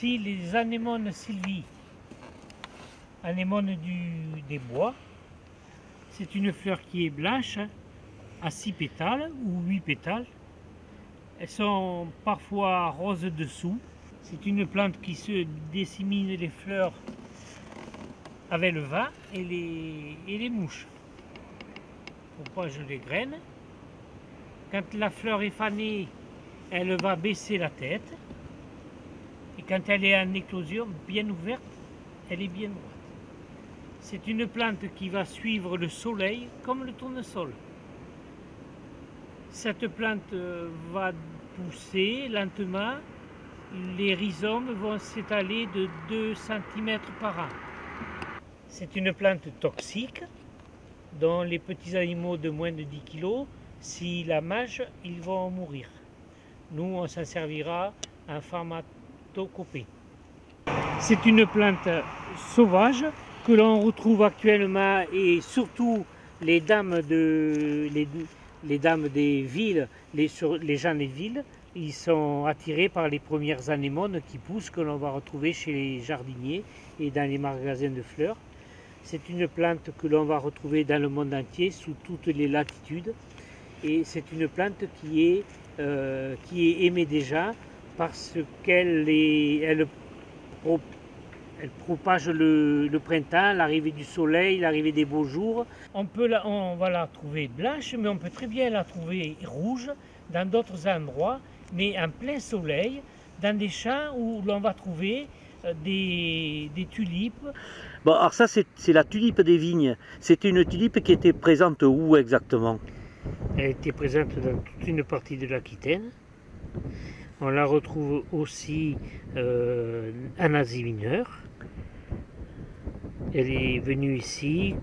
aussi les anémones sylvie, anémones des bois. C'est une fleur qui est blanche, à 6 pétales ou 8 pétales. Elles sont parfois roses dessous. C'est une plante qui se dissémine les fleurs avec le vent et les mouches. Propage les graines. Quand la fleur est fanée, elle va baisser la tête. Et quand elle est en éclosion, bien ouverte, elle est bien droite. C'est une plante qui va suivre le soleil comme le tournesol. Cette plante va pousser lentement. Les rhizomes vont s'étaler de 2 cm par an. C'est une plante toxique dont les petits animaux de moins de 10 kg, s'ils la mangent, ils vont mourir. Nous, on s'en servira en pharmacopée. C'est une plante sauvage que l'on retrouve actuellement, et surtout les dames des villes, les gens des villes, ils sont attirés par les premières anémones qui poussent, que l'on va retrouver chez les jardiniers et dans les magasins de fleurs. C'est une plante que l'on va retrouver dans le monde entier, sous toutes les latitudes. Et c'est une plante qui est aimée déjà parce qu'elle propage le printemps, l'arrivée du soleil, l'arrivée des beaux jours. On va la trouver blanche, mais on peut très bien la trouver rouge dans d'autres endroits, mais en plein soleil, dans des champs où l'on va trouver des tulipes. Bon, alors ça, c'est la tulipe des vignes. C'était une tulipe qui était présente où exactement? Elle était présente dans toute une partie de l'Aquitaine. On la retrouve aussi en Asie mineure. Elle est venue ici,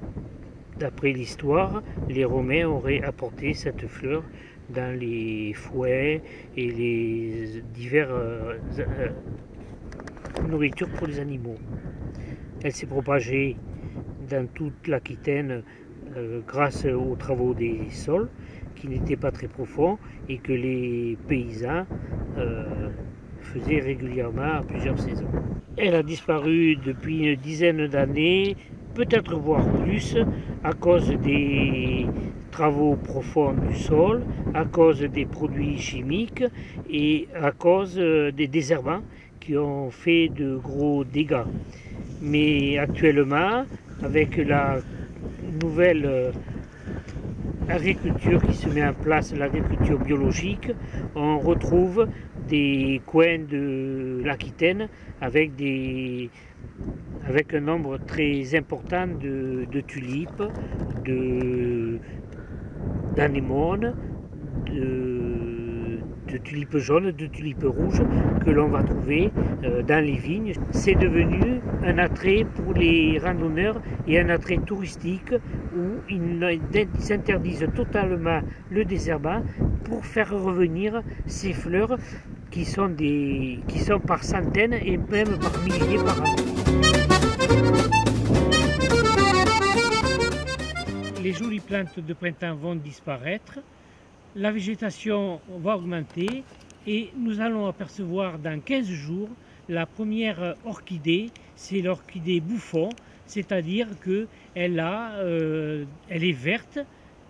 d'après l'histoire, les Romains auraient apporté cette fleur dans les fouets et les divers nourritures pour les animaux. Elle s'est propagée dans toute l'Aquitaine grâce aux travaux des sols qui n'étaient pas très profonds et que les paysans faisaient régulièrement à plusieurs saisons. Elle a disparu depuis une dizaine d'années, peut-être voire plus, à cause des travaux profonds du sol, à cause des produits chimiques et à cause des désherbants qui ont fait de gros dégâts. Mais actuellement, avec la nouvelle agriculture qui se met en place, l'agriculture biologique, on retrouve des coins de l'Aquitaine avec un nombre très important de tulipes, d'anémones, de tulipes jaunes, de tulipes rouges que l'on va trouver dans les vignes. C'est devenu un attrait pour les randonneurs et un attrait touristique où ils interdisent totalement le désherbant pour faire revenir ces fleurs qui sont par centaines et même par milliers par an. Les jolies plantes de printemps vont disparaître. La végétation va augmenter et nous allons apercevoir dans 15 jours la première orchidée, c'est l'orchidée bouffon, c'est-à-dire qu'elle est verte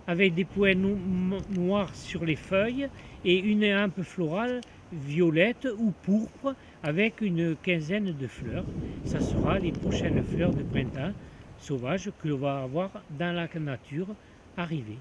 avec des points noirs sur les feuilles et une hampe florale violette ou pourpre avec une quinzaine de fleurs. Ça sera les prochaines fleurs de printemps sauvages que l'on va avoir dans la nature arriver.